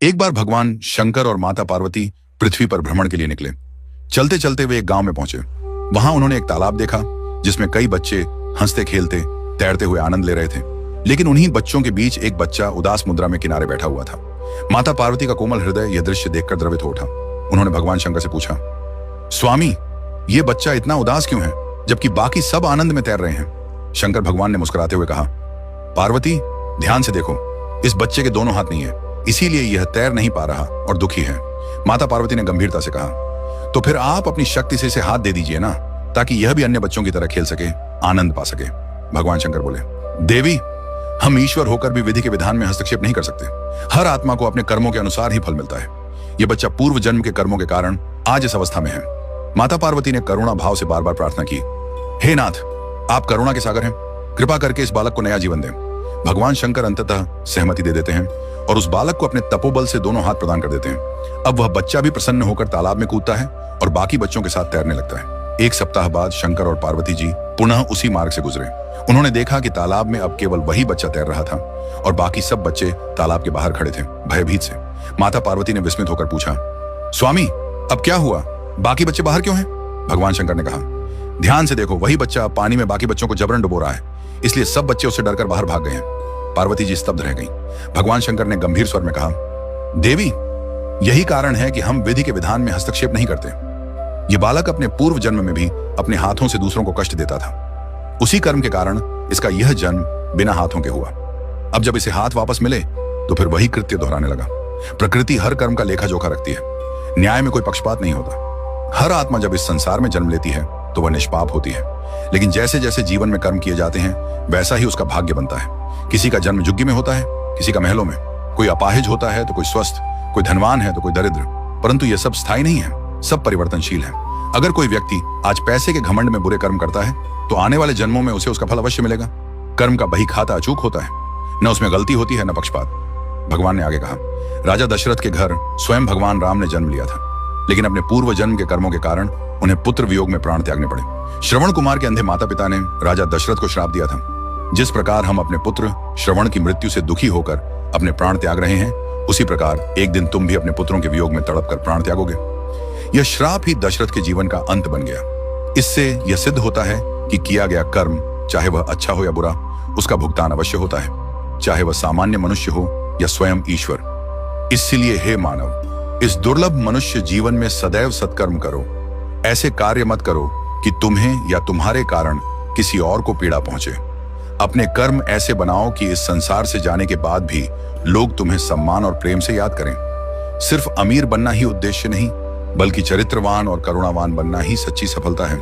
एक बार भगवान शंकर और माता पार्वती पृथ्वी पर भ्रमण के लिए निकले। चलते चलते वे एक गांव में पहुंचे। वहां उन्होंने एक तालाब देखा जिसमें कई बच्चे हंसते खेलते तैरते हुए आनंद ले रहे थे। लेकिन उन्हीं बच्चों के बीच एक बच्चा उदास मुद्रा में किनारे बैठा हुआ था। माता पार्वती का कोमल हृदय यह दृश्य देखकर द्रवित हो उठा। उन्होंने भगवान शंकर से पूछा, स्वामी, ये बच्चा इतना उदास क्यों है जबकि बाकी सब आनंद में तैर रहे हैं? शंकर भगवान ने मुस्कुराते हुए कहा, पार्वती, ध्यान से देखो, इस बच्चे के दोनों हाथ नहीं है, इसीलिए यह तैर नहीं पा रहा और दुखी है। माता पार्वती ने गंभीरता से कहा, तो फिर आप अपनी शक्ति से इसे हाथ दे दीजिए ना, ताकि यह भी अन्य बच्चों की तरह खेल सके, आनंद पा सके। भगवान शंकर बोले, देवी, हम ईश्वर होकर भी विधि के विधान में हस्तक्षेप नहीं कर सकते। हर आत्मा को अपने कर्मों के अनुसार ही फल मिलता है। यह बच्चा पूर्व जन्म के कर्मों के कारण आज इस अवस्था में है। माता पार्वती ने करुणा भाव से बार बार प्रार्थना की, हे नाथ, आप करुणा के सागर हैं, कृपा करके इस बालक को नया जीवन दें। भगवान शंकर अंततः सहमति दे देते हैं और उस बालक को अपने तपोबल से दोनों हाथ प्रदान कर देते हैं। अब वह बच्चा भी प्रसन्न होकर तालाब में कूदता है और बाकी बच्चों के साथ तैरने लगता है। एक सप्ताह बाद शंकर और पार्वती जी पुनः उसी मार्ग से गुजरे। उन्होंने देखा कि तालाब में अब केवल वही बच्चा तैर रहा था और बाकी सब बच्चे तालाब के बाहर खड़े थे, भयभीत से। माता पार्वती ने विस्मित होकर पूछा, स्वामी, अब क्या हुआ? बाकी बच्चे बाहर क्यों हैं? भगवान शंकर ने कहा, ध्यान से देखो, वही बच्चा पानी में बाकी बच्चों को जबरन डुबो रहा है, इसलिए सब बच्चे उससे डरकर बाहर भाग गए हैं। पार्वती जी स्तब्ध रह गईं। भगवान शंकर ने गंभीर स्वर में कहा, देवी, यही कारण है कि हम विधि के विधान में हस्तक्षेप नहीं करते। यह बालक अपने पूर्व जन्म में भी अपने हाथों से दूसरों को कष्ट देता था। उसी कर्म के कारण इसका यह जन्म बिना हाथों के हुआ। अब जब इसे हाथ वापस मिले तो फिर वही कृत्य दोहराने लगा। प्रकृति हर कर्म का लेखा जोखा रखती है। न्याय में कोई पक्षपात नहीं होता। हर आत्मा जब इस संसार में जन्म लेती है तो वह निष्पाप होती है, लेकिन जैसे जैसे जीवन में कर्म किए जाते हैं वैसा ही उसका भाग्य बनता है। किसी का जन्म झुग्गी में होता है, किसी का महलों में। कोई अपाहिज होता है तो कोई स्वस्थ, कोई धनवान है तो कोई दरिद्र। परंतु यह सब स्थायी नहीं है, सब परिवर्तनशील है। अगर कोई व्यक्ति आज पैसे के घमंड में बुरे कर्म करता है तो आने वाले जन्मों में उसे उसका फल अवश्य मिलेगा। कर्म का बही खाता अचूक होता है, न उसमें गलती होती है न पक्षपात। भगवान ने आगे कहा, राजा दशरथ के घर स्वयं भगवान राम ने जन्म लिया था, लेकिन अपने पूर्व जन्म के कर्मों के कारण उन्हें पुत्र वियोग में प्राण त्यागने पड़े। श्रवण कुमार के अंधे माता पिता ने राजा दशरथ को श्राप दिया था, जिस प्रकार हम अपने पुत्र श्रवण की मृत्यु से दुखी होकर अपने प्राण त्याग रहे हैं, उसी प्रकार एक दिन तुम भी अपने पुत्रों के वियोग में तड़प कर प्राण त्यागोगे। यह श्राप ही दशरथ के जीवन का अंत बन गया। इससे यह सिद्ध होता है कि किया गया कर्म, चाहे वह अच्छा हो या बुरा, उसका भुगतान अवश्य होता है, चाहे वह सामान्य मनुष्य हो या स्वयं ईश्वर। इसलिए हे मानव, इस दुर्लभ मनुष्य जीवन में सदैव सत्कर्म करो। ऐसे कार्य मत करो कि तुम्हें या तुम्हारे कारण किसी और को पीड़ा पहुंचे। अपने कर्म ऐसे बनाओ कि इस संसार से जाने के बाद भी लोग तुम्हें सम्मान और प्रेम से याद करें। सिर्फ अमीर बनना ही उद्देश्य नहीं, बल्कि चरित्रवान और करुणावान बनना ही सच्ची सफलता है।